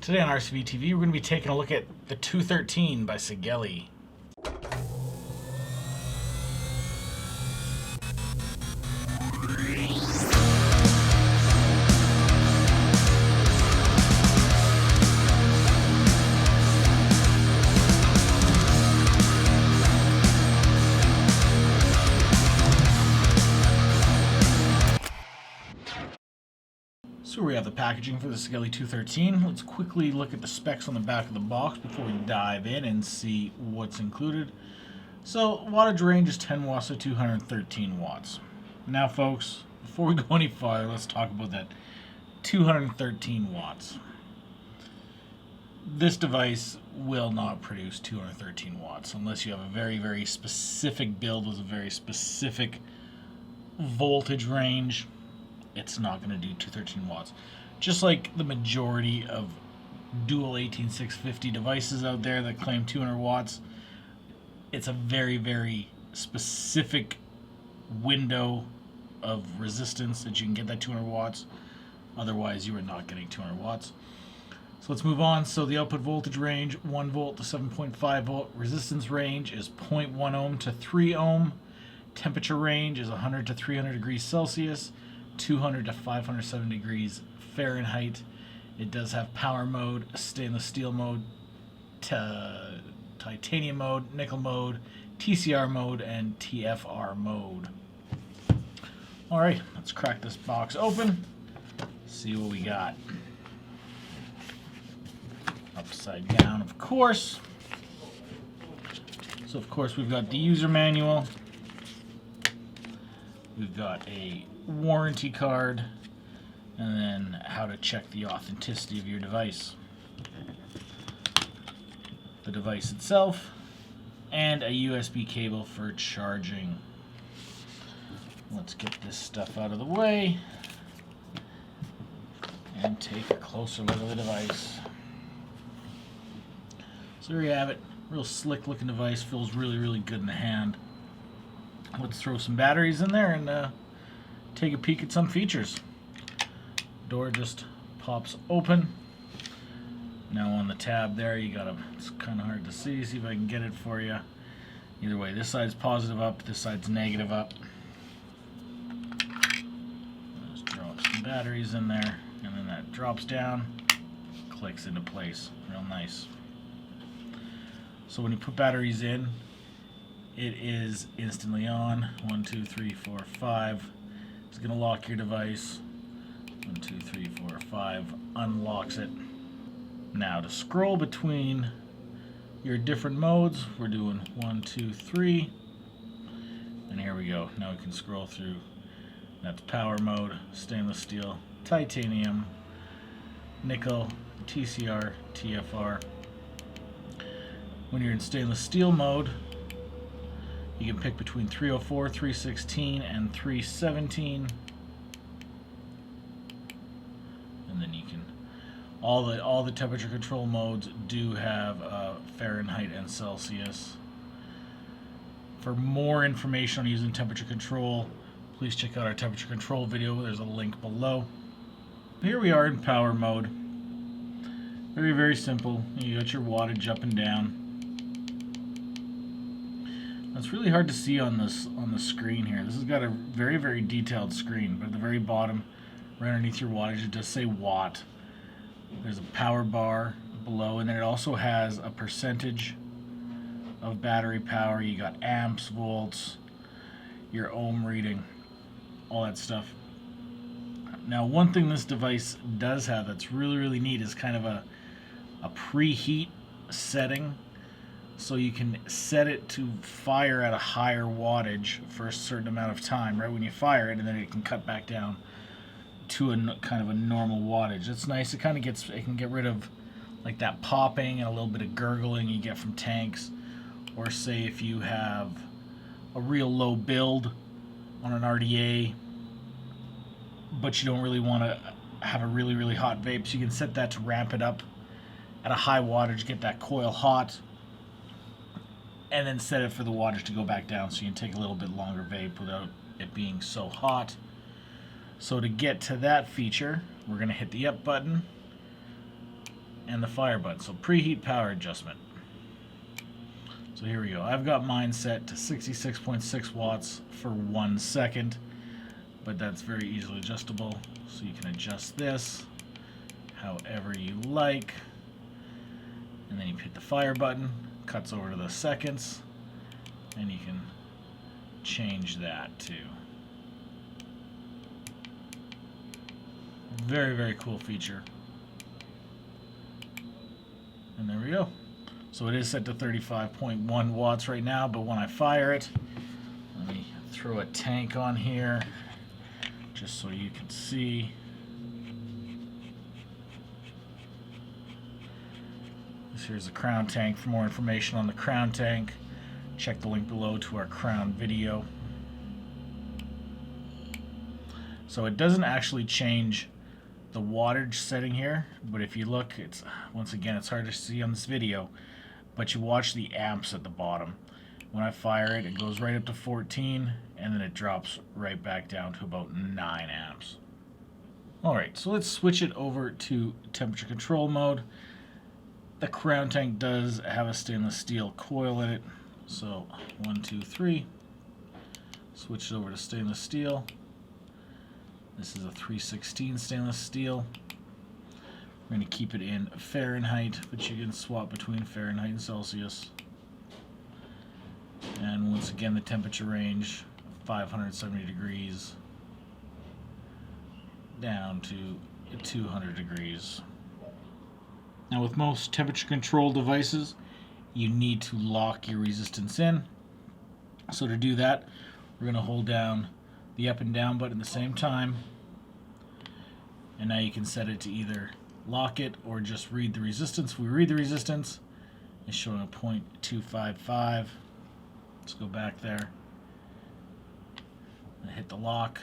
Today on RCVTV, we're going to be taking a look at the 213 by Sigelei. So we have the packaging for the Sigelei 213. Let's quickly look at the specs on the back of the box before we dive in and see what's included. So wattage range is 10 watts to 213 watts. Now folks, before we go any farther, let's talk about that 213 watts. This device will not produce 213 watts unless you have a very, very specific build with a very specific voltage range. It's not going to do 213 watts. Just like the majority of dual 18650 devices out there that claim 200 watts, it's a very, very specific window of resistance that you can get that 200 watts. Otherwise, you are not getting 200 watts. So let's move on. So the output voltage range, 1 volt to 7.5 volt. Resistance range is 0.1 ohm to 3 ohm. Temperature range is 100 to 300 degrees Celsius. 200 to 507 degrees Fahrenheit. It does have power mode, stainless steel mode, titanium mode, nickel mode, TCR mode, and TFR mode. Alright, let's crack this box open, see what we got. Upside down, of course. So of course we've got the user manual. We've got a warranty card, and then how to check the authenticity of your device. The device itself, and a USB cable for charging. Let's get this stuff out of the way and take a closer look at the device. So there you have it. Real slick looking device, feels really, really good in the hand. Let's throw some batteries in there and take a peek at some features. Door just pops open. Now on the tab there, it's kind of hard to see if I can get it for you. Either way, this side's positive up, this side's negative up. Just drop some batteries in there, and then that drops down, clicks into place. Real nice. So when you put batteries in, it is instantly on. 1, 2, 3, 4, 5. It's going to lock your device. 1, 2, 3, 4, 5. Unlocks it. Now to scroll between your different modes, we're doing 1, 2, 3. And here we go. Now we can scroll through. That's power mode, stainless steel, titanium, nickel, TCR, TFR. When you're in stainless steel mode, you can pick between 304, 316, and 317. And then you can, all the temperature control modes do have Fahrenheit and Celsius. For more information on using temperature control, please check out our temperature control video. There's a link below. Here we are in power mode. Very, very simple. You got your wattage up and down. It's really hard to see on the screen here. This has got a very, very detailed screen, but at the very bottom, right underneath your wattage, it does say watt. There's a power bar below, and then it also has a percentage of battery power. You got amps, volts, your ohm reading, all that stuff. Now, one thing this device does have that's really, really neat is kind of a preheat setting. So you can set it to fire at a higher wattage for a certain amount of time, right when you fire it, and then it can cut back down to a kind of a normal wattage. It's nice. It kind of it can get rid of like that popping and a little bit of gurgling you get from tanks, or say if you have a real low build on an RDA, but you don't really want to have a really, really hot vape, so you can set that to ramp it up at a high wattage, get that coil hot, and then set it for the wattage to go back down so you can take a little bit longer vape without it being so hot. So to get to that feature, we're going to hit the up button, and the fire button. So preheat power adjustment. So here we go. I've got mine set to 66.6 watts for 1 second, but that's very easily adjustable. So you can adjust this however you like. And then you hit the fire button, cuts over to the seconds, and you can change that too. Very, very cool feature. And there we go. So it is set to 35.1 watts right now, but when I fire it, let me throw a tank on here just so you can see. Here's the crown tank. For more information on the crown tank, check the link below to our crown video. So it doesn't actually change the wattage setting here, but if you look, it's once again, it's hard to see on this video, but you watch the amps at the bottom. When I fire it, it goes right up to 14, and then it drops right back down to about 9 amps. Alright, so let's switch it over to temperature control mode. The crown tank does have a stainless steel coil in it, so 1, 2, 3. Switch it over to stainless steel. This is a 316 stainless steel. We're going to keep it in Fahrenheit, but you can swap between Fahrenheit and Celsius. And once again, the temperature range, 570 degrees down to 200 degrees. Now with most temperature control devices, you need to lock your resistance in. So to do that, we're going to hold down the up and down button at the same time. And now you can set it to either lock it or just read the resistance. If we read the resistance, it's showing a 0.255. Let's go back there and hit the lock.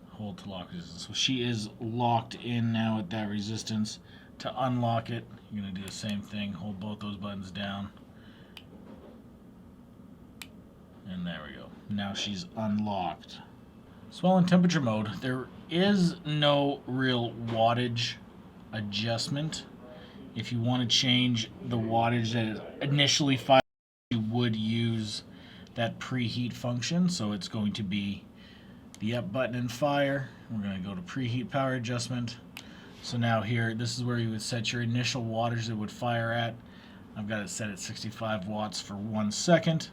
Hold to lock resistance. So she is locked in now at that resistance. To unlock it, you're going to do the same thing. Hold both those buttons down. And there we go. Now she's unlocked. So while in temperature mode, there is no real wattage adjustment. If you want to change the wattage that is initially fired, you would use that preheat function. So it's going to be the up button and fire. We're going to go to preheat power adjustment. So now here, this is where you would set your initial wattage that it would fire at. I've got it set at 65 watts for 1 second.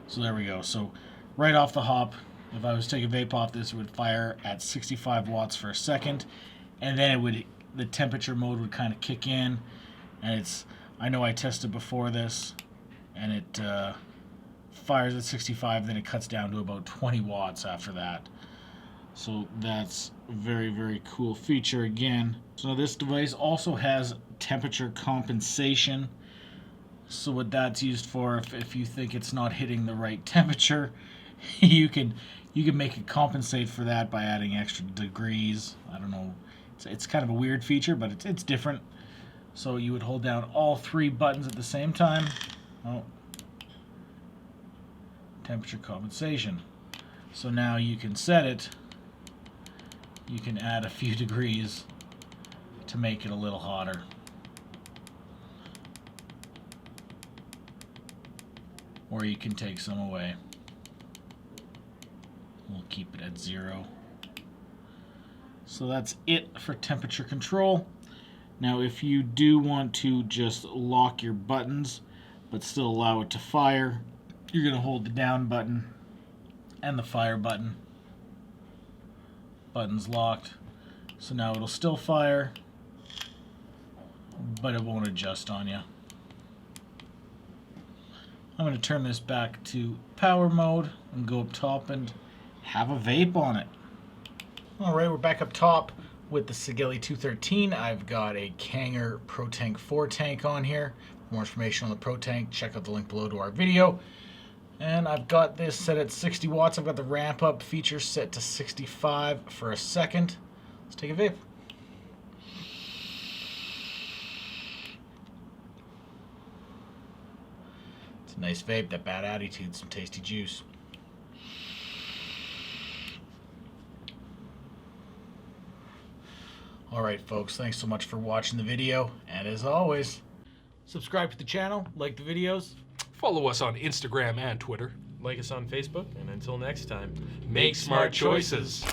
So there we go. So right off the hop, if I was to take a vape off this, it would fire at 65 watts for a second, and then it would, the temperature mode would kind of kick in, and it's, I know I tested before this, and it fires at 65, then it cuts down to about 20 watts after that. So that's a very, very cool feature again. So this device also has temperature compensation. So what that's used for, if you think it's not hitting the right temperature, you can make it compensate for that by adding extra degrees. I don't know. It's kind of a weird feature, but it's different. So you would hold down all 3 buttons at the same time. Oh. Temperature compensation. So now you can set it. You can add a few degrees to make it a little hotter. Or you can take some away. We'll keep it at 0. So that's it for temperature control. Now if you do want to just lock your buttons but still allow it to fire, you're going to hold the down button and the fire button. Button's locked. So now it'll still fire, but it won't adjust on you. I'm going to turn this back to power mode and go up top and have a vape on it. Alright, we're back up top with the Sigelei 213. I've got a Kanger Pro Tank 4 tank on here. For more information on the Pro Tank, check out the link below to our video. And I've got this set at 60 watts. I've got the ramp up feature set to 65 for a second. Let's take a vape. It's a nice vape, that bad attitude, some tasty juice. Alright folks, thanks so much for watching the video, and as always, subscribe to the channel, like the videos. Follow us on Instagram and Twitter. Like us on Facebook, and until next time, Make smart choices.